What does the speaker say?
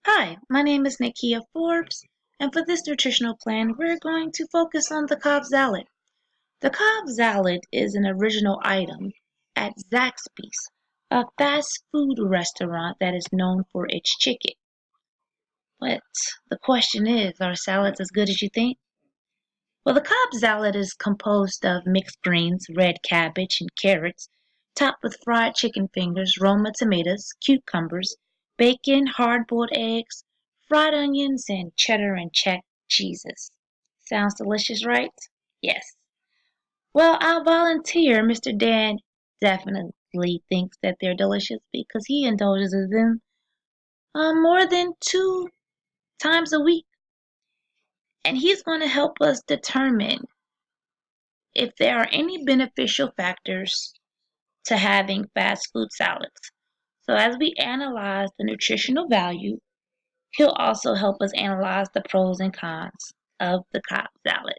Hi, my name is Nakia Forbes, and for this nutritional plan, we're going to focus on the Cobb salad. The Cobb salad is an original item at Zaxby's, a fast food restaurant that is known for its chicken. But the question is, are salads as good as you think? Well, the Cobb salad is composed of mixed greens, red cabbage, and carrots, topped with fried chicken fingers, Roma tomatoes, cucumbers, bacon, hard-boiled eggs, fried onions, and cheddar and check cheeses. Sounds delicious, right? Yes. Well, I'll volunteer. Mr. Dan definitely thinks that they're delicious because he indulges in them more than 2 times a week. And he's going to help us determine if there are any beneficial factors to having fast food salads. So, as we analyze the nutritional value, he'll also help us analyze the pros and cons of the Cobb salad.